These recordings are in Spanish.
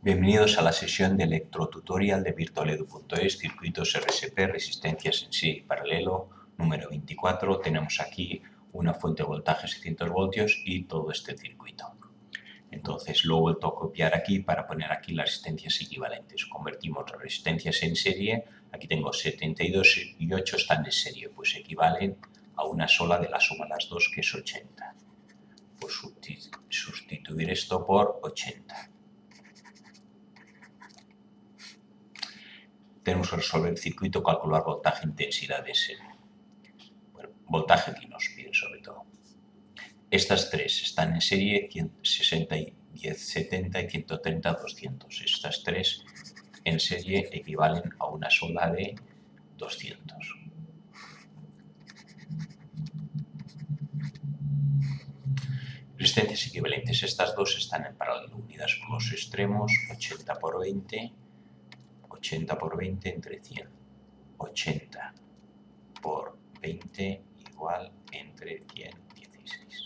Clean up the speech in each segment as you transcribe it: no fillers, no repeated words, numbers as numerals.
Bienvenidos a la sesión de electrotutorial de virtualedu.es, circuitos RSP, resistencias en serie y paralelo, número 24. Tenemos aquí una fuente de voltaje 600 voltios y todo este circuito. Entonces lo he vuelto a copiar aquí para poner aquí las resistencias equivalentes. Convertimos las resistencias en serie, aquí tengo 72 y 8 están de serie, pues equivalen a una sola de la suma de las dos, que es 80. Pues sustituir esto por 80. Tenemos que resolver el circuito, calcular voltaje, intensidad de serie. Bueno, voltaje aquí nos piden sobre todo. Estas tres están en serie, 60, 10, 70 y 130, 200. Estas tres en serie equivalen a una sola de 200. Resistencias equivalentes. Estas dos están en paralelo, unidas por los extremos, 80 por 20, 80 por 20 entre 100. 80 por 20 igual entre 100, 16.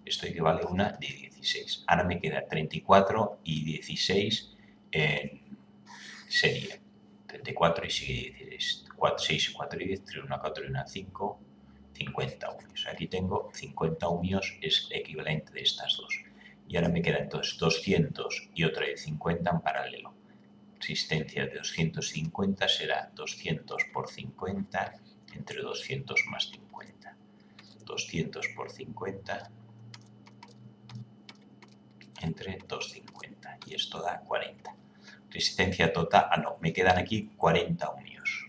Esto equivale a una de 16. Ahora me queda 34 y 16 en serie. 34 y sigue 16. 6 y 4 y 10, 3, 1, 4 y 1, 5, 50 ohmios. Aquí tengo 50 ohmios, es equivalente de estas dos. Y ahora me queda entonces 200 y otra de 50 en paralelo. Resistencia de 250 será 200 por 50 entre 200 más 50. 200 por 50 entre 250. Y esto da 40. Resistencia total, no, me quedan aquí 40 ohmios.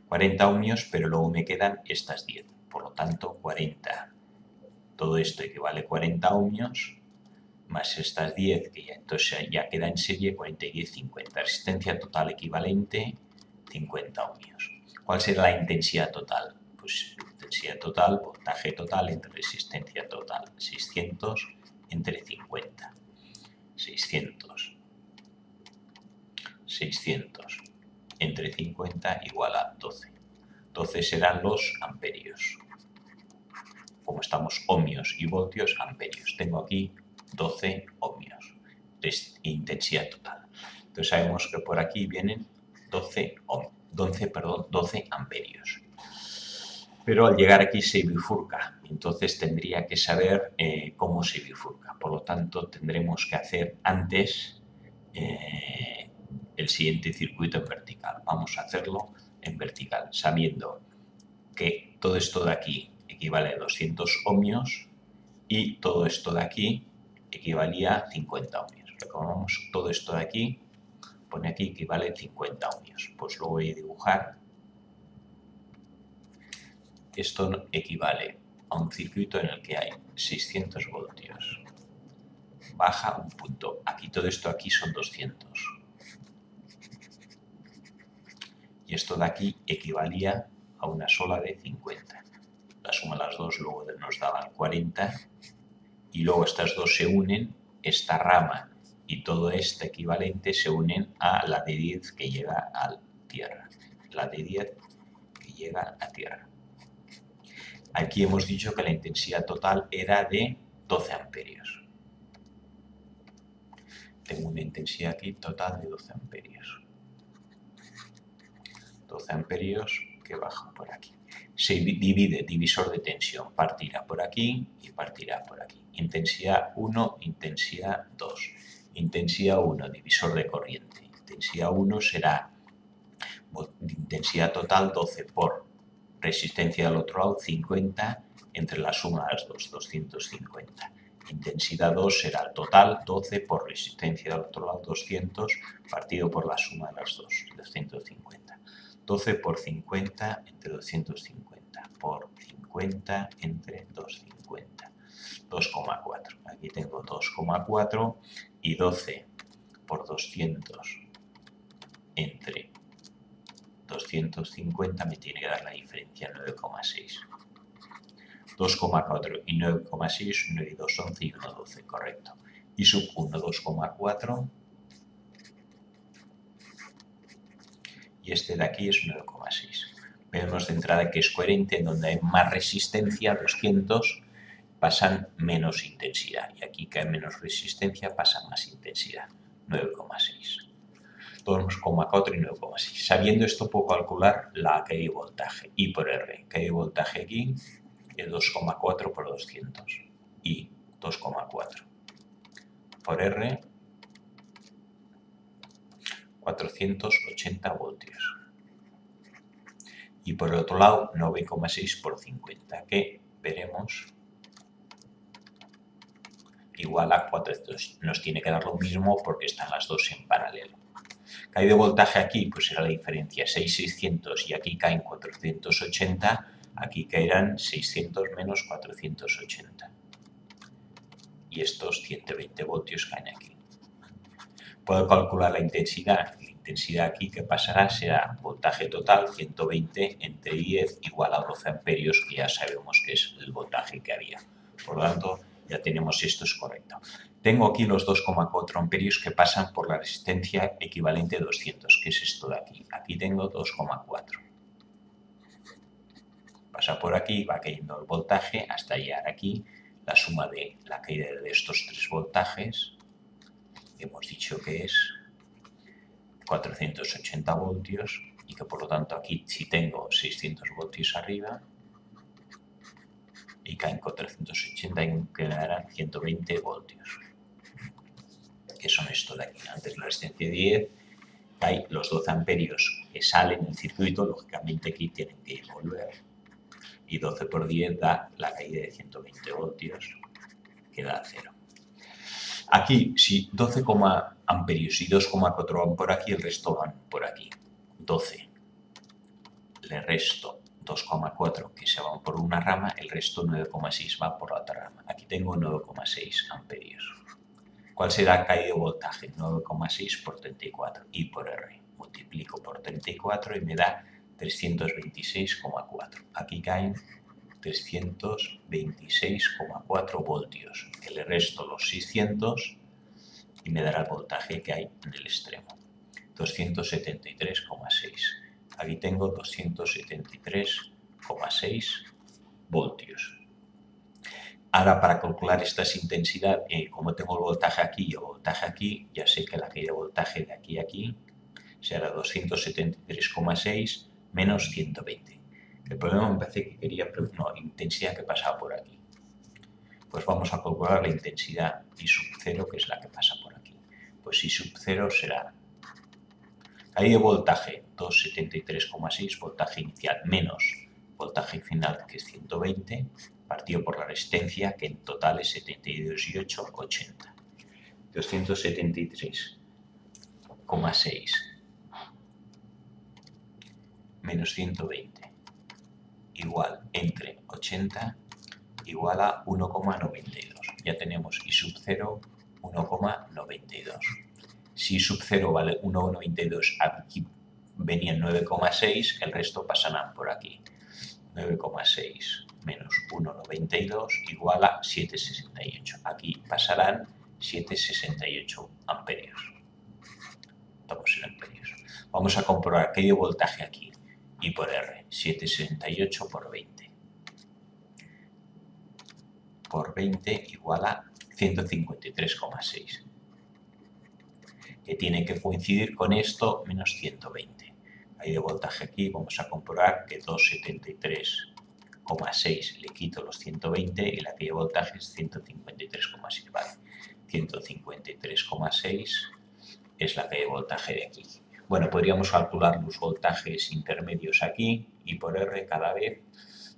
40 ohmios, pero luego me quedan estas 10. Por lo tanto, 40. Todo esto equivale a 40 ohmios, más estas 10, que ya, entonces ya queda en serie 40 y 10, 50. Resistencia total equivalente, 50 ohmios. ¿Cuál será la intensidad total? Pues intensidad total, voltaje total entre resistencia total. 600 entre 50. 600 entre 50 igual a 12. 12 serán los amperios. Como estamos ohmios y voltios, amperios. Tengo aquí 12 ohmios de intensidad total. Entonces sabemos que por aquí vienen 12 amperios. Pero al llegar aquí se bifurca, entonces tendría que saber cómo se bifurca. Por lo tanto, tendremos que hacer antes el siguiente circuito en vertical. Vamos a hacerlo en vertical, sabiendo que todo esto de aquí equivale a 200 ohmios y todo esto de aquí equivalía a 50 ohmios. Recordamos, todo esto de aquí, pone aquí equivale a 50 ohmios. Pues lo voy a dibujar. Esto equivale a un circuito en el que hay 600 voltios. Baja un punto. Aquí todo esto aquí son 200. Y esto de aquí equivalía a una sola de 50. La suma de las dos luego nos daban 40. Y luego estas dos se unen, esta rama y todo este equivalente se unen a la de 10 que llega a tierra. La de 10 que llega a tierra. Aquí hemos dicho que la intensidad total era de 12 amperios. Tengo una intensidad aquí total de 12 amperios. 12 amperios que bajan por aquí. Se divide, divisor de tensión, partirá por aquí y partirá por aquí. Intensidad 1, intensidad 2. Intensidad 1, divisor de corriente. Intensidad 1 será intensidad total 12 por resistencia del otro lado 50 entre la suma de las dos, 250. Intensidad 2 será el total 12 por resistencia del otro lado 200 partido por la suma de las dos, 250. 12 por 50 entre 250 por 50 entre 250. 2,4. Aquí tengo 2,4 y 12 por 200 entre 250 me tiene que dar la diferencia 9,6. 2,4 y 9,6, 1 y 2, 11 y 1, 12, correcto. Y sub 1, 2,4 y este de aquí es 9,6. Vemos de entrada que es coherente, en donde hay más resistencia, 200, pasan menos intensidad. Y aquí que hay menos resistencia, pasa más intensidad, 9,6. 2,4 y 9,6. Sabiendo esto puedo calcular la caída de voltaje, I por R. Caída de voltaje aquí es 2,4 por 200. I, 2,4 por R, 480 voltios. Y por el otro lado, 9,6 por 50, que veremos igual a 400. Nos tiene que dar lo mismo porque están las dos en paralelo. Caída de voltaje aquí, pues será la diferencia 6,600 y aquí caen 480, aquí caerán 600 menos 480. Y estos 120 voltios caen aquí. Puedo calcular la intensidad. La intensidad aquí que pasará será voltaje total 120 entre 10 igual a 12 amperios, que ya sabemos que es el voltaje que había. Por lo tanto, ya tenemos esto es correcto. Tengo aquí los 2,4 amperios que pasan por la resistencia equivalente a 200, que es esto de aquí. Aquí tengo 2,4. Pasa por aquí, va cayendo el voltaje hasta llegar aquí. La suma de la caída de estos tres voltajes, hemos dicho que es 480 voltios y que por lo tanto aquí si tengo 600 voltios arriba y caen 480 y quedarán 120 voltios. Que son esto de aquí. Antes la resistencia de 10, hay los 12 amperios que salen del circuito, lógicamente aquí tienen que volver. Y 12 por 10 da la caída de 120 voltios, que da 0. Aquí, si 12, amperios y 2,4 van por aquí, el resto van por aquí. 12. Le resto 2,4 que se van por una rama, el resto 9,6 va por la otra rama. Aquí tengo 9,6 amperios. ¿Cuál será la caída de voltaje? 9,6 por 34, I por R. Multiplico por 34 y me da 326,4. Aquí caen 326,4 voltios, que le resto los 600 y me dará el voltaje que hay en el extremo, 273,6. Aquí tengo 273,6 voltios. Ahora, para calcular esta intensidad, como tengo el voltaje aquí y el voltaje aquí, ya sé que la caída de voltaje de aquí a aquí será 273,6 menos 120. El problema me parece que quería preguntar intensidad que pasaba por aquí. Pues vamos a calcular la intensidad I sub 0, que es la que pasa por aquí. Pues I sub 0 será caída de voltaje 273,6, voltaje inicial menos voltaje final, que es 120, partido por la resistencia, que en total es 72,8, 80. 273,6 menos 120 igual entre 80 igual a 1,92. Ya tenemos I sub 0, 1,92. Si I sub 0 vale 1,92, aquí venían 9,6, el resto pasarán por aquí. 9,6 menos 1,92 igual a 7,68. Aquí pasarán 7,68 amperios. Estamos en amperios. Vamos a comprobar qué dio voltaje aquí. I por R, 7,68 por 20. Por 20 igual a 153,6. Que tiene que coincidir con esto menos 120. Ahí de voltaje aquí vamos a comprobar que 273,6 le quito los 120 y la que de voltaje es 153,6. Vale, 153,6 es la que de voltaje de aquí. Bueno, podríamos calcular los voltajes intermedios aquí, I por R cada vez,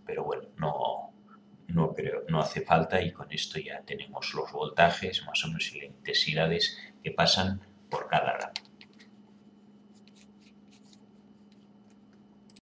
pero bueno, no creo, no hace falta y con esto ya tenemos los voltajes más o menos y las intensidades que pasan por cada